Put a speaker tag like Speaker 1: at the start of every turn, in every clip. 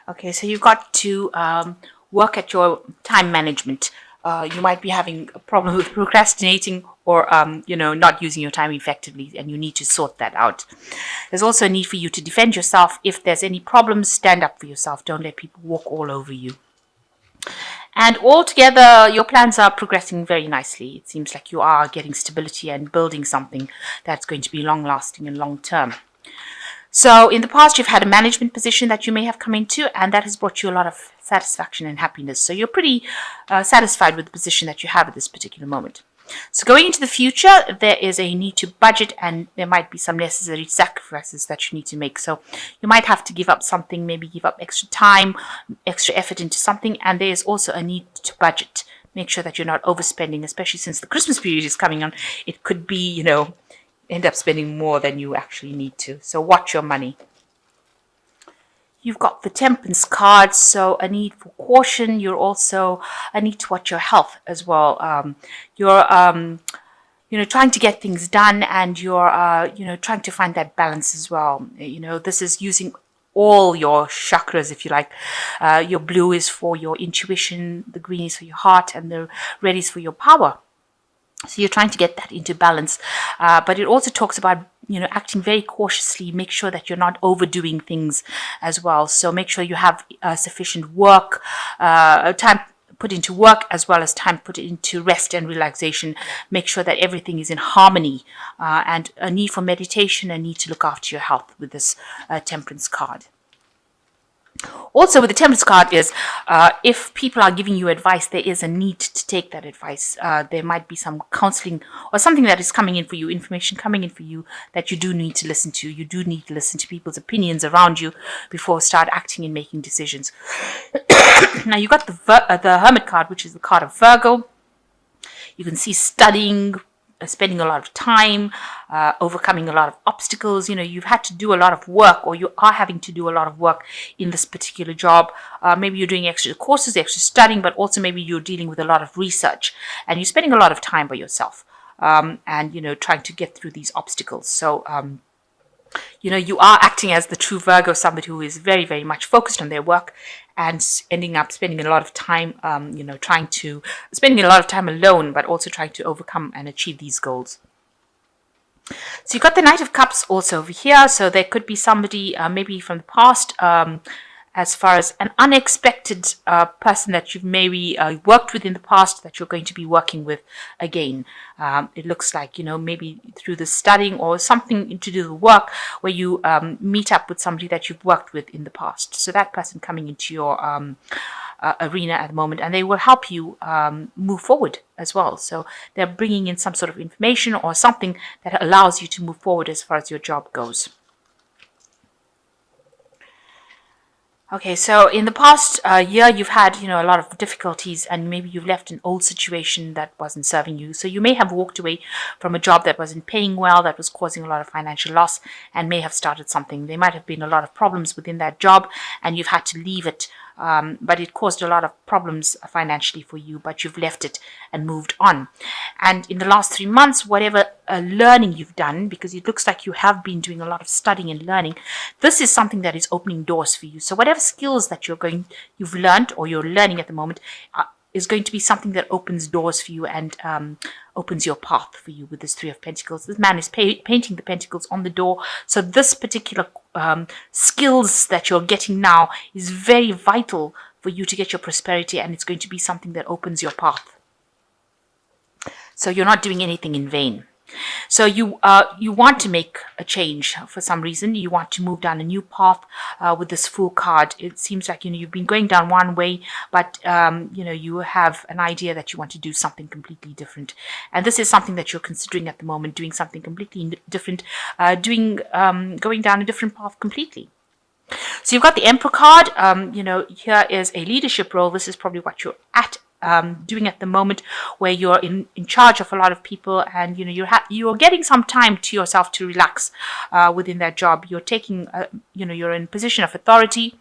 Speaker 1: Okay, so you've got to work at your time management. You might be having a problem with procrastinating or, not using your time effectively, and you need to sort that out. There's also a need for you to defend yourself. If there's any problems, stand up for yourself. Don't let people walk all over you. And altogether, your plans are progressing very nicely. It seems like you are getting stability and building something that's going to be long lasting and long term. So in the past, you've had a management position that you may have come into, and that has brought you a lot of satisfaction and happiness. So you're pretty satisfied with the position that you have at this particular moment. So going into the future, there is a need to budget, and there might be some necessary sacrifices that you need to make. So you might have to give up something, maybe give up extra time, extra effort into something, and there is also a need to budget. Make sure that you're not overspending, especially since the Christmas period is coming on. It could be, end up spending more than you actually need to. So watch your money. You've got the Temperance card, so a need for caution. You're also a need to watch your health as well. You're trying to get things done, and you're trying to find that balance as well. This is using all your chakras, if you like. Your blue is for your intuition, the green is for your heart, and the red is for your power. So you're trying to get that into balance. But it also talks about, acting very cautiously. Make sure that you're not overdoing things as well. So make sure you have sufficient work, time put into work, as well as time put into rest and relaxation. Make sure that everything is in harmony, and a need for meditation, a need to look after your health with this Temperance card. Also, with the Temperance card is, if people are giving you advice, there is a need to take that advice. There might be some counseling or something that is coming in for you, information coming in for you that you do need to listen to. You do need to listen to people's opinions around you before start acting and making decisions. Now, you got the Hermit card, which is the card of Virgo. You can see studying, spending a lot of time, overcoming a lot of obstacles. You've had to do a lot of work, or you are having to do a lot of work in this particular job. Maybe you're doing extra courses, extra studying, but also maybe you're dealing with a lot of research, and you're spending a lot of time by yourself, and trying to get through these obstacles. So you are acting as the true Virgo, somebody who is very, very much focused on their work and ending up spending a lot of time, spending a lot of time alone, but also trying to overcome and achieve these goals. So you've got the Knight of Cups also over here. So there could be somebody maybe from the past, as far as an unexpected person that you've maybe worked with in the past that you're going to be working with again. It looks like, maybe through the studying or something to do with work where you meet up with somebody that you've worked with in the past. So that person coming into your arena at the moment, and they will help you move forward as well. So they're bringing in some sort of information or something that allows you to move forward as far as your job goes. Okay, so in the past year, you've had, a lot of difficulties, and maybe you've left an old situation that wasn't serving you. So you may have walked away from a job that wasn't paying well, that was causing a lot of financial loss, and may have started something. There might have been a lot of problems within that job, and you've had to leave it. But it caused a lot of problems financially for you, but you've left it and moved on. And in the last 3 months, whatever learning you've done, because it looks like you have been doing a lot of studying and learning, this is something that is opening doors for you. So whatever skills that you've learned or you're learning at the moment is going to be something that opens doors for you and opens your path for you with this Three of Pentacles. This man is painting the pentacles on the door. So this particular skills that you're getting now is very vital for you to get your prosperity, and it's going to be something that opens your path. So you're not doing anything in vain. So you want to make a change for some reason. You want to move down a new path with this Fool card. It seems like you've been going down one way, but you have an idea that you want to do something completely different. And this is something that you're considering at the moment, doing something completely different, going down a different path completely. So you've got the Emperor card. Here is a leadership role. This is probably what you're doing at the moment, where you're in charge of a lot of people, and you're getting some time to yourself to relax within that job. You're taking you're in a position of authority,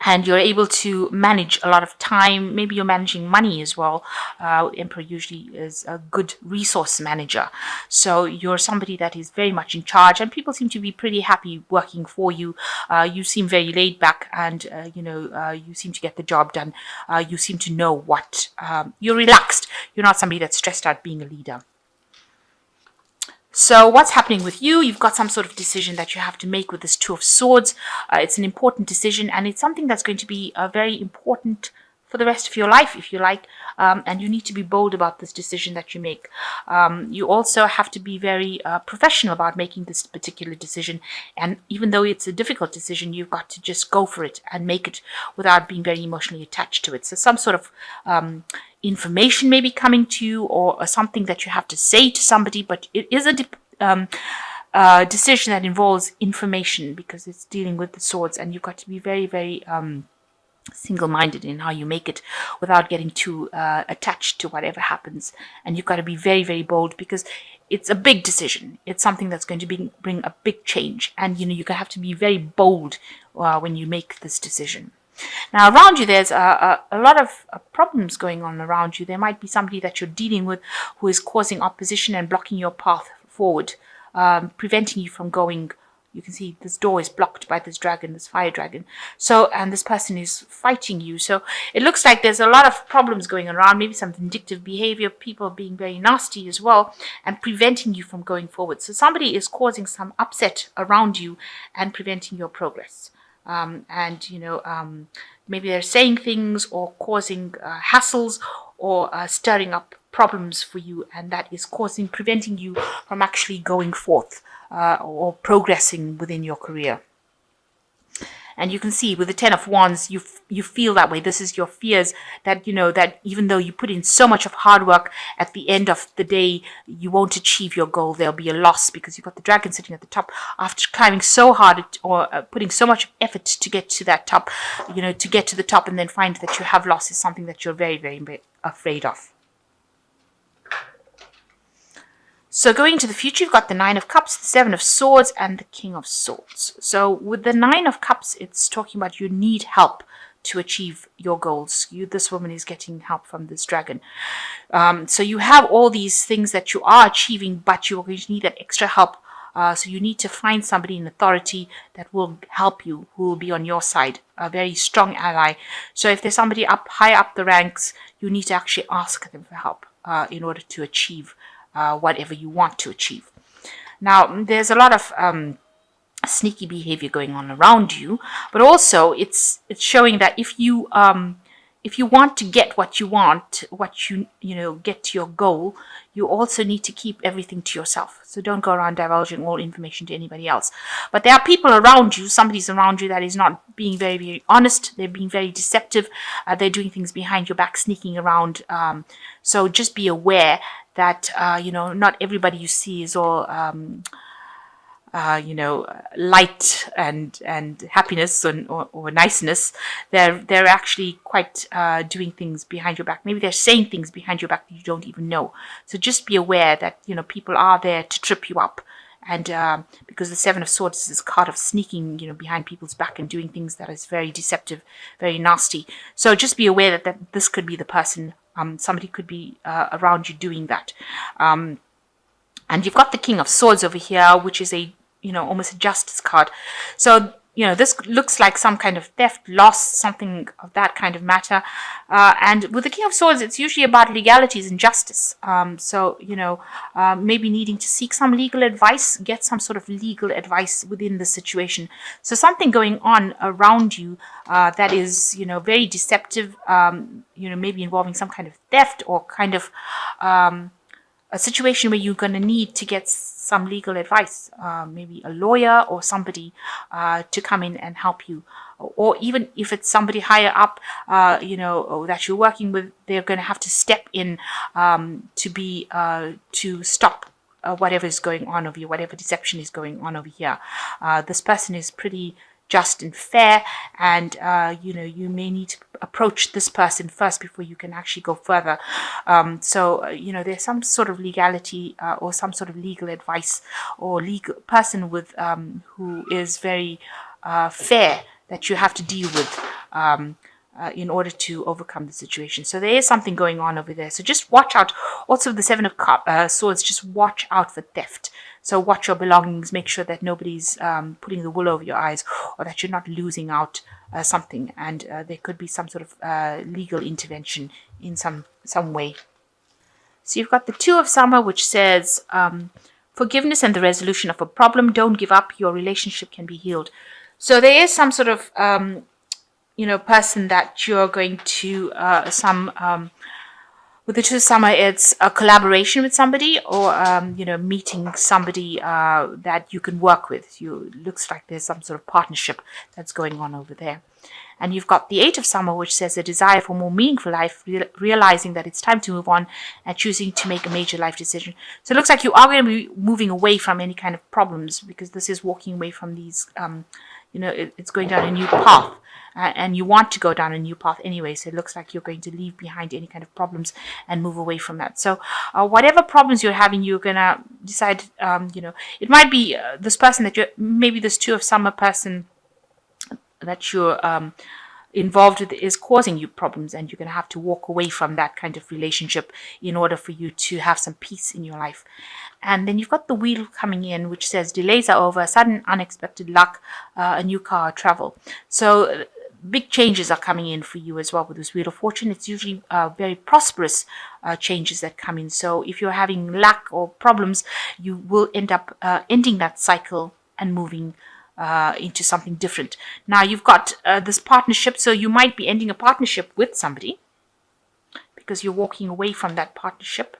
Speaker 1: and you're able to manage a lot of time. Maybe you're managing money as well. Emperor usually is a good resource manager. So you're somebody that is very much in charge, and people seem to be pretty happy working for you. You seem very laid back, and you seem to get the job done. You seem to know what, you're relaxed. You're not somebody that's stressed out being a leader. So what's happening with you? You've got some sort of decision that you have to make with this Two of Swords. It's an important decision, and it's something that's going to be very important for the rest of your life, if you like. And you need to be bold about this decision that you make. You also have to be very professional about making this particular decision. And even though it's a difficult decision, you've got to just go for it and make it without being very emotionally attached to it. So some sort of information may be coming to you, or something that you have to say to somebody, but it is a decision that involves information, because it's dealing with the swords, and you've got to be very, very single-minded in how you make it without getting too attached to whatever happens. And you've got to be very, very bold, because it's a big decision. It's something that's going to bring a big change, and you have to be very bold when you make this decision. Now, around you, there's a lot of problems going on around you. There might be somebody that you're dealing with who is causing opposition and blocking your path forward, preventing you from going. You can see this door is blocked by this dragon, this fire dragon. So, and this person is fighting you. So it looks like there's a lot of problems going around, maybe some vindictive behavior, people being very nasty as well, and preventing you from going forward. So somebody is causing some upset around you and preventing your progress. Maybe they're saying things or causing hassles, or stirring up problems for you, and that is preventing you from actually going forth or progressing within your career. And you can see with the Ten of Wands, you feel that way. This is your fears, that that even though you put in so much of hard work, at the end of the day you won't achieve your goal. There'll be a loss, because you've got the dragon sitting at the top. After climbing so hard, or putting so much effort to get to that top, to get to the top, and then find that you have lost, is something that you're very, very afraid of. So going into the future, you've got the Nine of Cups, the Seven of Swords, and the King of Swords. So with the Nine of Cups, it's talking about you need help to achieve your goals. This woman is getting help from this dragon. So you have all these things that you are achieving, but you're going to need that extra help. So you need to find somebody in authority that will help you, who will be on your side, a very strong ally. So if there's somebody high up the ranks, you need to actually ask them for help in order to achieve whatever you want to achieve. Now, there's a lot of sneaky behavior going on around you, but also it's showing that if you want to get what you want, get to your goal, you also need to keep everything to yourself. So don't go around divulging all information to anybody else. But there are people around you, somebody's around you that is not being very, very honest. They're being very deceptive. They're doing things behind your back, sneaking around. So just be aware that, not everybody you see is all, light and happiness or niceness. They're actually quite doing things behind your back. Maybe they're saying things behind your back that you don't even know. So just be aware that, people are there to trip you up. And because the Seven of Swords is this card of sneaking, behind people's back and doing things that is very deceptive, very nasty. So just be aware that this could be the person. Somebody could be around you doing that. And you've got the King of Swords over here, which is almost a justice card. So, this looks like some kind of theft, loss, something of that kind of matter. And with the King of Swords, it's usually about legalities and justice. Maybe needing to seek some legal advice, get some sort of legal advice within the situation. So something going on around you that is, very deceptive, maybe involving some kind of theft, or kind of a situation where you're going to need to get some legal advice, maybe a lawyer or somebody to come in and help you. Or even if it's somebody higher up, that you're working with, they're going to have to step in to stop whatever is going on over here, whatever deception is going on over here. This person is pretty just and fair, and you may need to approach this person first before you can actually go further. There's some sort of legality or some sort of legal advice or legal person with who is very fair that you have to deal with. in order to overcome the situation. So there is something going on over there. So just watch out. Also, the Seven of Swords, just watch out for theft. So watch your belongings. Make sure that nobody's putting the wool over your eyes, or that you're not losing out something. And there could be some sort of legal intervention in some way. So you've got the Two of Summer, which says forgiveness and the resolution of a problem. Don't give up. Your relationship can be healed. So there is some sort of person that you're going to with the Two of Summer, it's a collaboration with somebody, or meeting somebody that you can work with. Looks like there's some sort of partnership that's going on over there. And you've got the Eight of Summer, which says a desire for more meaningful life, realizing that it's time to move on and choosing to make a major life decision. So it looks like you are going to be moving away from any kind of problems, because this is walking away from these, it's going down a new path. And you want to go down a new path anyway, so it looks like you're going to leave behind any kind of problems and move away from that. So whatever problems you're having, you're going to decide, it might be this person maybe this Two of Summer person that you're involved with is causing you problems, and you're going to have to walk away from that kind of relationship in order for you to have some peace in your life. And then you've got the Wheel coming in, which says delays are over, sudden unexpected luck, a new car, travel. So big changes are coming in for you as well with this Wheel of Fortune. It's usually very prosperous changes that come in. So if you're having lack or problems, you will end up ending that cycle and moving into something different. Now you've got this partnership, so you might be ending a partnership with somebody because you're walking away from that partnership.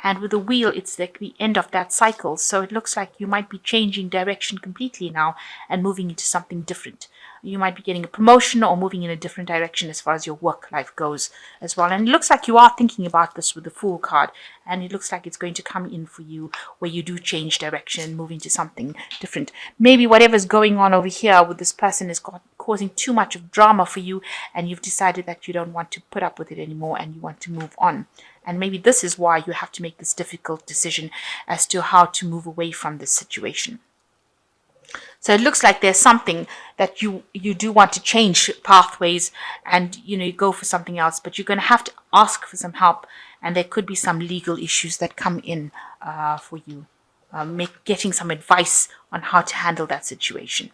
Speaker 1: And with the Wheel, it's like the end of that cycle. So it looks like you might be changing direction completely now and moving into something different. You might be getting a promotion or moving in a different direction as far as your work life goes as well. And it looks like you are thinking about this with the Fool card. And it looks like it's going to come in for you where you do change direction and move into something different. Maybe whatever's going on over here with this person is causing too much of drama for you, and you've decided that you don't want to put up with it anymore and you want to move on. And maybe this is why you have to make this difficult decision as to how to move away from this situation. So it looks like there's something that you do want to change pathways, and you go for something else, but you're going to have to ask for some help, and there could be some legal issues that come in for you, getting some advice on how to handle that situation.